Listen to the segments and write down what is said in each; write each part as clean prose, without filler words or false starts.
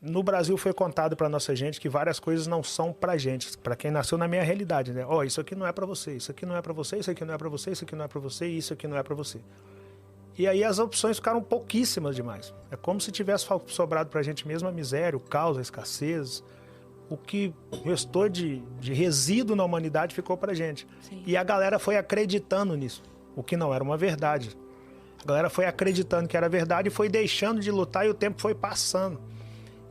no Brasil foi contado para nossa gente que várias coisas não são pra gente, para quem nasceu na minha realidade, né? Ó, isso aqui não é para você, isso aqui não é para você, isso aqui não é para você, isso aqui não é para você, isso aqui não é para você. E aí as opções ficaram pouquíssimas demais. É como se tivesse sobrado pra gente mesmo a miséria, o caos, a escassez. O que restou de resíduo na humanidade ficou pra gente. Sim. E a galera foi acreditando nisso, o que não era uma verdade. A galera foi acreditando que era verdade e foi deixando de lutar e o tempo foi passando.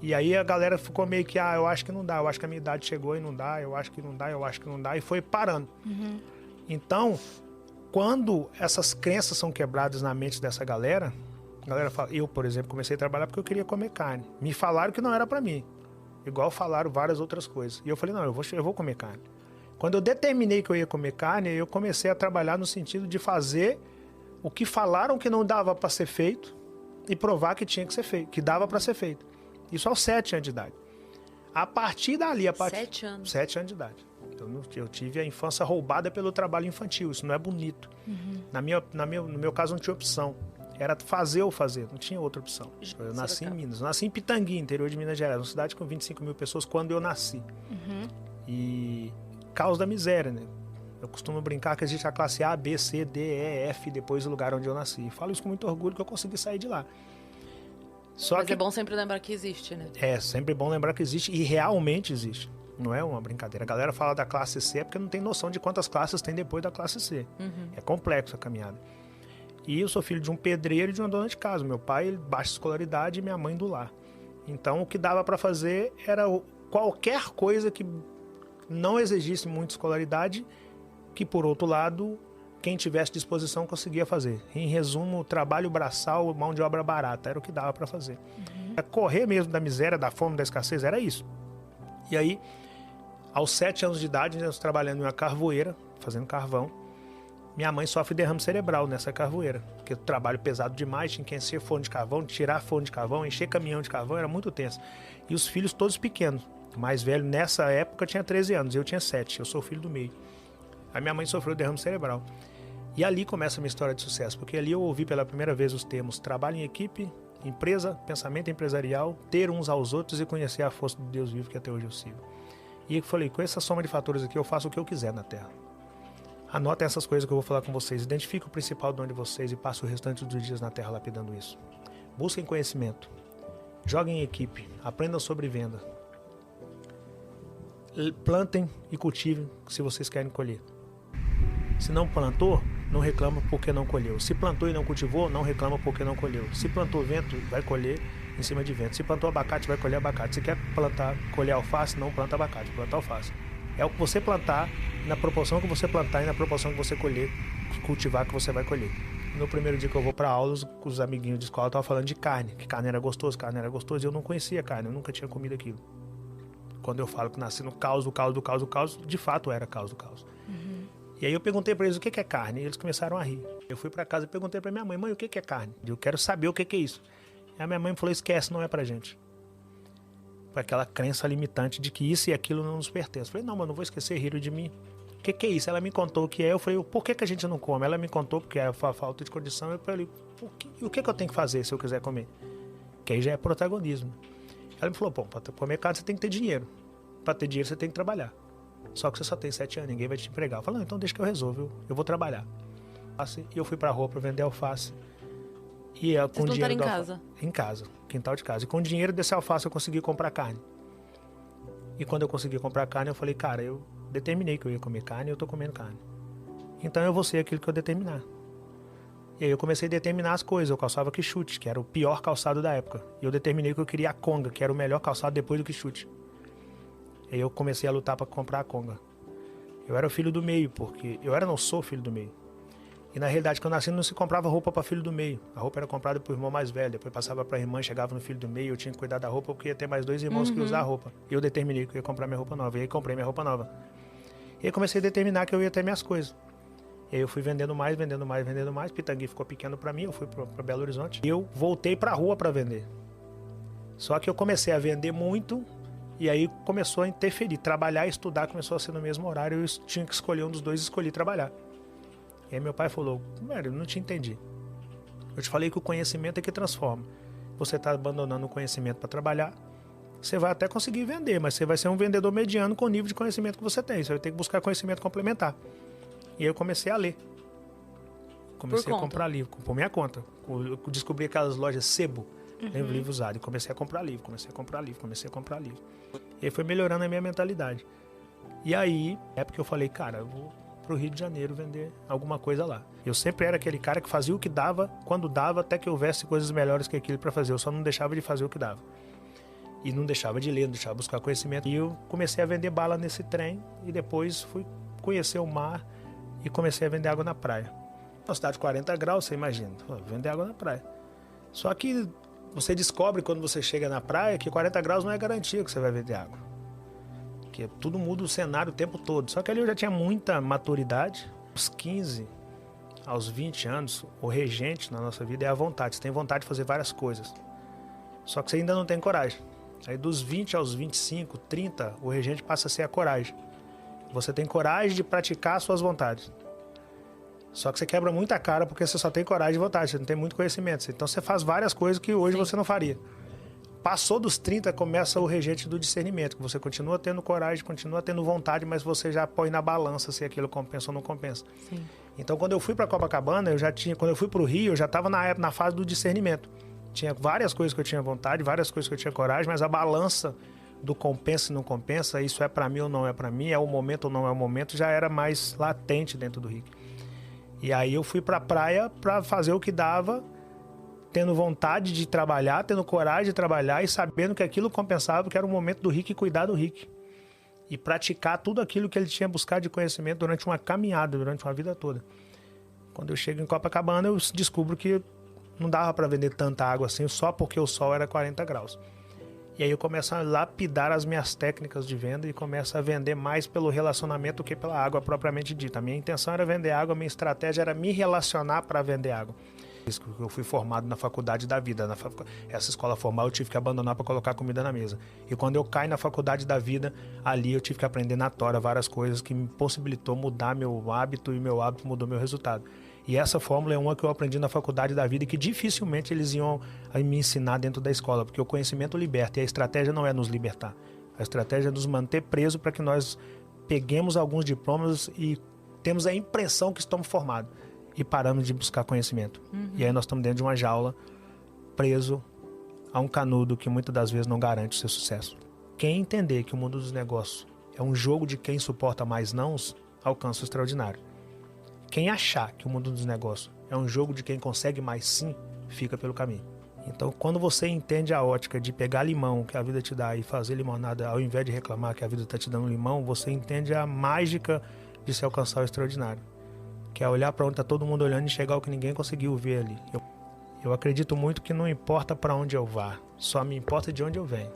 E aí a galera ficou meio que, eu acho que não dá, eu acho que a minha idade chegou e não dá, eu acho que não dá, eu acho que não dá, e foi parando. Uhum. Então, quando essas crenças são quebradas na mente dessa galera, a galera fala, eu, por exemplo, comecei a trabalhar porque eu queria comer carne. Me falaram que não era pra mim. Igual falaram várias outras coisas. E eu falei, não, eu vou comer carne. Quando eu determinei que eu ia comer carne, eu comecei a trabalhar no sentido de fazer o que falaram que não dava para ser feito e provar que tinha que ser feito, que dava para ser feito. Isso aos 7 anos de idade. A partir dali... 7 anos? 7 anos de idade. Eu tive a infância roubada pelo trabalho infantil. Isso não é bonito. Uhum. No meu caso, não tinha opção. Era fazer ou fazer, não tinha outra opção. Eu nasci em Minas. Eu nasci em Pitangui, interior de Minas Gerais. Uma cidade com 25 mil pessoas quando eu nasci. Uhum. E causa da miséria, né? Eu costumo brincar que existe a classe A, B, C, D, E, F, depois do lugar onde eu nasci. E falo isso com muito orgulho que eu consegui sair de lá. Mas é bom sempre lembrar que existe, né? É, sempre bom lembrar que existe e realmente existe. Não é uma brincadeira. A galera fala da classe C porque não tem noção de quantas classes tem depois da classe C. Uhum. É complexo a caminhada. E eu sou filho de um pedreiro e de uma dona de casa. Meu pai, baixa escolaridade, e minha mãe do lar. Então, o que dava para fazer era qualquer coisa que não exigisse muita escolaridade, que, por outro lado, quem tivesse disposição conseguia fazer. Em resumo, trabalho braçal, mão de obra barata, era o que dava para fazer. Uhum. Correr mesmo da miséria, da fome, da escassez, era isso. E aí, aos 7 anos de idade, nós trabalhando em uma carvoeira, fazendo carvão. Minha mãe sofre derrame cerebral nessa carvoeira, porque o trabalho pesado demais, tinha que encher forno de carvão, tirar forno de carvão, encher caminhão de carvão, era muito tenso. E os filhos todos pequenos. O mais velho, nessa época, tinha 13 anos, eu tinha 7, eu sou o filho do meio. A minha mãe sofreu derrame cerebral. E ali começa a minha história de sucesso, porque ali eu ouvi pela primeira vez os termos trabalho em equipe, empresa, pensamento empresarial, ter uns aos outros e conhecer a força do Deus vivo que até hoje eu sigo. E eu falei, com essa soma de fatores aqui, eu faço o que eu quiser na Terra. Anotem essas coisas que eu vou falar com vocês. Identifique o principal dom de vocês e passe o restante dos dias na Terra lapidando isso. Busquem conhecimento. Joguem em equipe. Aprendam sobre venda. Plantem e cultivem se vocês querem colher. Se não plantou, não reclama porque não colheu. Se plantou e não cultivou, não reclama porque não colheu. Se plantou vento, vai colher em cima de vento. Se plantou abacate, vai colher abacate. Se quer colher alface, não planta abacate, planta alface. É o que você plantar, na proporção que você plantar e na proporção que você colher, cultivar, que você vai colher. No primeiro dia que eu vou para aula, os amiguinhos de escola estavam falando de carne, que carne era gostoso, e eu não conhecia carne, eu nunca tinha comido aquilo. Quando eu falo que nasci no caos, de fato era caos. Uhum. E aí eu perguntei para eles o que é carne, e eles começaram a rir. Eu fui para casa e perguntei para minha mãe, o que é carne? Eu quero saber o que é isso. E a minha mãe falou, esquece, não é pra gente. Foi aquela crença limitante de que isso e aquilo não nos pertence. Eu falei, não, mas não vou esquecer, riram de mim. O que é isso? Ela me contou o que é. Eu falei, por que a gente não come? Ela me contou porque é falta de condição. Eu falei, o que eu tenho que fazer se eu quiser comer? Que aí já é protagonismo. Ela me falou, para comer carne você tem que ter dinheiro. Para ter dinheiro você tem que trabalhar. Só que você só tem 7 anos, ninguém vai te empregar. Eu falei, não, então deixa que eu resolvo, eu vou trabalhar. E eu fui pra rua para vender alface. E com dinheiro em casa? Em casa, quintal de casa. E com o dinheiro desse alface eu consegui comprar carne. E quando eu consegui comprar carne, eu falei, cara, eu determinei que eu ia comer carne e eu tô comendo carne. Então eu vou ser aquilo que eu determinar. E aí eu comecei a determinar as coisas. Eu calçava quichute, que era o pior calçado da época. E eu determinei que eu queria a conga, que era o melhor calçado depois do quichute. E aí eu comecei a lutar para comprar a conga. Eu era o filho do meio, porque... não sou filho do meio. E na realidade, quando eu nasci, não se comprava roupa para filho do meio. A roupa era comprada pro irmão mais velho, depois passava para a irmã, chegava no filho do meio, eu tinha que cuidar da roupa, porque ia ter mais 2 irmãos que iam usar a roupa. E eu determinei que eu ia comprar minha roupa nova. E aí comprei minha roupa nova. E aí comecei a determinar que eu ia ter minhas coisas. E aí eu fui vendendo mais. Pitangui ficou pequeno para mim, eu fui para Belo Horizonte. E eu voltei para a rua para vender. Só que eu comecei a vender muito, e aí começou a interferir. Trabalhar e estudar começou a ser no mesmo horário, eu tinha que escolher um dos dois e escolhi trabalhar. E aí meu pai falou, velho, eu não te entendi. Eu te falei que o conhecimento é que transforma. Você está abandonando o conhecimento para trabalhar, você vai até conseguir vender, mas você vai ser um vendedor mediano com o nível de conhecimento que você tem. Você vai ter que buscar conhecimento complementar. E aí eu comecei a ler. Comecei a comprar livro, por minha conta. Eu descobri aquelas lojas Sebo, livro usado, e comecei a comprar livro. E aí foi melhorando a minha mentalidade. E aí, é porque eu falei, cara, eu vou pro Rio de Janeiro vender alguma coisa lá. Eu sempre era aquele cara que fazia o que dava, quando dava, até que houvesse coisas melhores que aquilo para fazer. Eu só não deixava de fazer o que dava. E não deixava de ler, não deixava de buscar conhecimento. E eu comecei a vender bala nesse trem e depois fui conhecer o mar e comecei a vender água na praia. Uma cidade de 40 graus, você imagina, vender água na praia. Só que você descobre quando você chega na praia que 40 graus não é garantia que você vai vender água. Porque tudo muda o cenário o tempo todo. Só que ali eu já tinha muita maturidade. Aos 15, aos 20 anos, o regente na nossa vida é a vontade. Você tem vontade de fazer várias coisas. Só que você ainda não tem coragem. Aí dos 20 aos 25, 30, o regente passa a ser a coragem. Você tem coragem de praticar as suas vontades. Só que você quebra muita cara porque você só tem coragem e vontade, você não tem muito conhecimento. Então você faz várias coisas que hoje você não faria. Passou dos 30, começa o regente do discernimento, que você continua tendo coragem, continua tendo vontade, mas você já põe na balança se aquilo compensa ou não compensa. Sim. Então quando eu fui para Copacabana, quando eu fui para o Rio, eu já estava na fase do discernimento. Tinha várias coisas que eu tinha vontade, várias coisas que eu tinha coragem, mas a balança do compensa e não compensa, isso é para mim ou não é para mim, é o momento ou não é o momento, já era mais latente dentro do Rick. E aí eu fui pra praia pra fazer o que dava, tendo vontade de trabalhar, tendo coragem de trabalhar e sabendo que aquilo compensava, que era o momento do Rick cuidar do Rick. E praticar tudo aquilo que ele tinha buscado de conhecimento durante uma caminhada, durante uma vida toda. Quando eu chego em Copacabana, eu descubro que não dava pra vender tanta água assim, só porque o sol era 40 graus. E aí eu começo a lapidar as minhas técnicas de venda e começo a vender mais pelo relacionamento do que pela água propriamente dita. A minha intenção era vender água, a minha estratégia era me relacionar para vender água. Eu fui formado na faculdade da vida. Essa escola formal eu tive que abandonar para colocar comida na mesa. E quando eu caí na faculdade da vida, ali eu tive que aprender na tora várias coisas que me possibilitou mudar meu hábito e meu hábito mudou meu resultado. E essa fórmula é uma que eu aprendi na faculdade da vida e que dificilmente eles iam me ensinar dentro da escola, porque o conhecimento liberta e a estratégia não é nos libertar. A estratégia é nos manter presos para que nós peguemos alguns diplomas e temos a impressão que estamos formados e paramos de buscar conhecimento. E aí nós estamos dentro de uma jaula, preso a um canudo que muitas das vezes não garante o seu sucesso. Quem entender que o mundo dos negócios é um jogo de quem suporta mais nãos, alcança o extraordinário. Quem achar que o mundo dos negócios é um jogo de quem consegue mais sim, fica pelo caminho. Então, quando você entende a ótica de pegar limão que a vida te dá e fazer limonada, ao invés de reclamar que a vida está te dando limão, você entende a mágica de se alcançar o extraordinário. Que é olhar para onde está todo mundo olhando e chegar ao que ninguém conseguiu ver ali. Eu acredito muito que não importa para onde eu vá, só me importa de onde eu venho.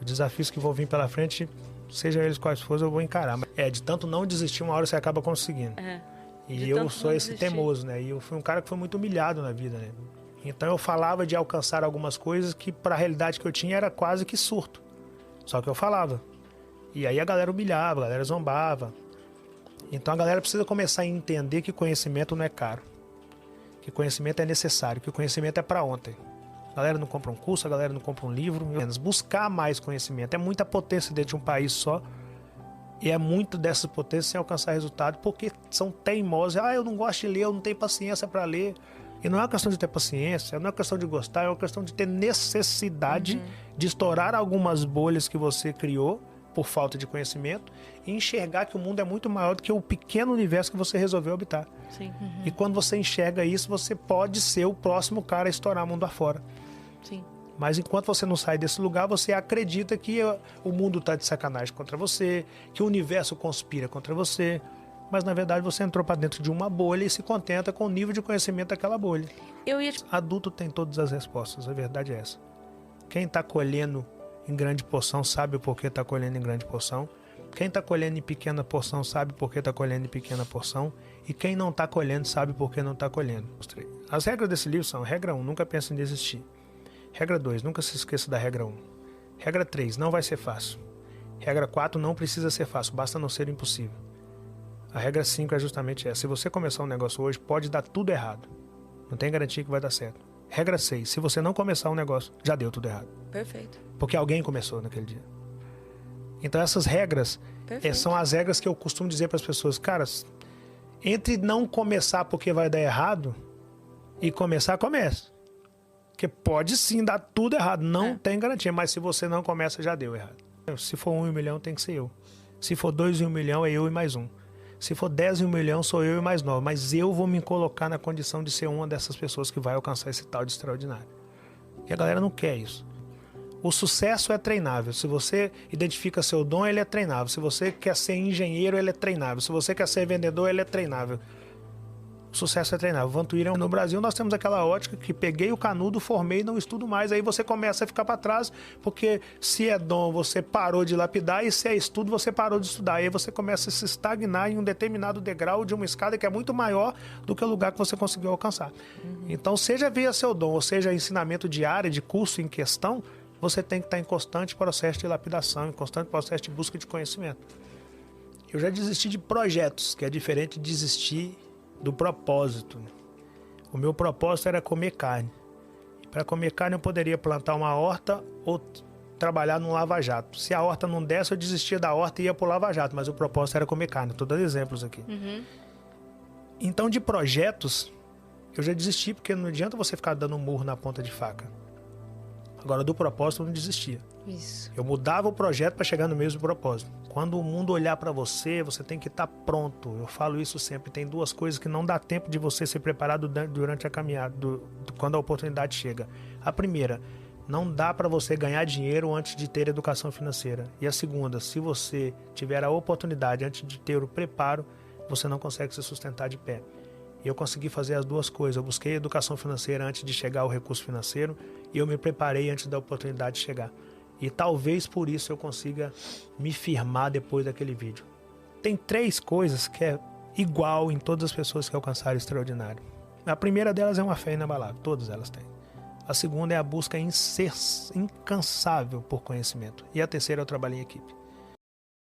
Os desafios que vão vir pela frente, seja eles quais forem, eu vou encarar. De tanto não desistir, uma hora você acaba conseguindo. E eu sou esse teimoso, né? E eu fui um cara que foi muito humilhado na vida, né? Então eu falava de alcançar algumas coisas que para a realidade que eu tinha era quase que surto. Só que eu falava. E aí a galera humilhava, a galera zombava. Então a galera precisa começar a entender que conhecimento não é caro. Que conhecimento é necessário, que o conhecimento é para ontem. A galera não compra um curso, a galera não compra um livro. Buscar mais conhecimento. É muita potência dentro de um país só. E é muito dessas potências sem alcançar resultado, porque são teimosos. Eu não gosto de ler, eu não tenho paciência para ler. E não é uma questão de ter paciência, não é uma questão de gostar, é uma questão de ter necessidade de estourar algumas bolhas que você criou por falta de conhecimento e enxergar que o mundo é muito maior do que o pequeno universo que você resolveu habitar. Sim. E quando você enxerga isso, você pode ser o próximo cara a estourar o mundo afora. Sim. Mas enquanto você não sai desse lugar, você acredita que o mundo está de sacanagem contra você, que o universo conspira contra você. Mas, na verdade, você entrou para dentro de uma bolha e se contenta com o nível de conhecimento daquela bolha. Adulto tem todas as respostas, a verdade é essa. Quem está colhendo em grande porção sabe o porquê está colhendo em grande porção. Quem está colhendo em pequena porção sabe por que está colhendo em pequena porção. E quem não está colhendo sabe por que não está colhendo. As regras desse livro são: regra 1, nunca pense em desistir. Regra 2, nunca se esqueça da regra 1. Regra 3, não vai ser fácil. Regra 4, não precisa ser fácil, basta não ser impossível. A regra 5 é justamente essa: se você começar um negócio hoje, pode dar tudo errado. Não tem garantia que vai dar certo. Regra 6. Se você não começar um negócio, já deu tudo errado. Perfeito. Porque alguém começou naquele dia. Então essas regras são as regras que eu costumo dizer para as pessoas. Cara, entre não começar porque vai dar errado e começar, comece. Porque pode sim dar tudo errado. Não tem garantia. Mas se você não começa, já deu errado. Se for 1 em 1 milhão, tem que ser eu. Se for 2 em 1 milhão, é eu e mais um. Se for 10 em 1 milhão, sou eu e mais 9. Mas eu vou me colocar na condição de ser uma dessas pessoas que vai alcançar esse tal de extraordinário. E a galera não quer isso. O sucesso é treinável. Se você identifica seu dom, ele é treinável. Se você quer ser engenheiro, ele é treinável. Se você quer ser vendedor, ele é treinável. O sucesso é treinável. Vantuíra, no Brasil, nós temos aquela ótica que peguei o canudo, formei e não estudo mais. Aí você começa a ficar para trás, porque se é dom, você parou de lapidar, e se é estudo, você parou de estudar. Aí você começa a se estagnar em um determinado degrau de uma escada que é muito maior do que o lugar que você conseguiu alcançar. Então, seja via seu dom, ou seja, ensinamento de área, de curso em questão, você tem que estar em constante processo de lapidação, em constante processo de busca de conhecimento. Eu já desisti de projetos, que é diferente de desistir do propósito. O meu propósito era comer carne. Para comer carne eu poderia plantar uma horta ou trabalhar num lava-jato. Se a horta não desse, eu desistia da horta e ia para o lava-jato, mas o propósito era comer carne. Estou dando exemplos aqui. Então, de projetos, eu já desisti, porque não adianta você ficar dando murro na ponta de faca. Agora, do propósito, eu não desistia. Isso. Eu mudava o projeto para chegar no mesmo propósito. Quando o mundo olhar para você, você tem que estar pronto. Eu falo isso sempre. Tem duas coisas que não dá tempo de você ser preparado durante a caminhada, quando a oportunidade chega. A primeira, não dá para você ganhar dinheiro antes de ter educação financeira. E a segunda, se você tiver a oportunidade antes de ter o preparo, você não consegue se sustentar de pé. E eu consegui fazer as duas coisas. Eu busquei educação financeira antes de chegar ao recurso financeiro e eu me preparei antes da oportunidade chegar. E talvez por isso eu consiga me firmar depois daquele vídeo. Tem 3 coisas que é igual em todas as pessoas que alcançaram o extraordinário. A primeira delas é uma fé inabalável, todas elas têm. A segunda é a busca incansável por conhecimento. E a terceira é o trabalho em equipe.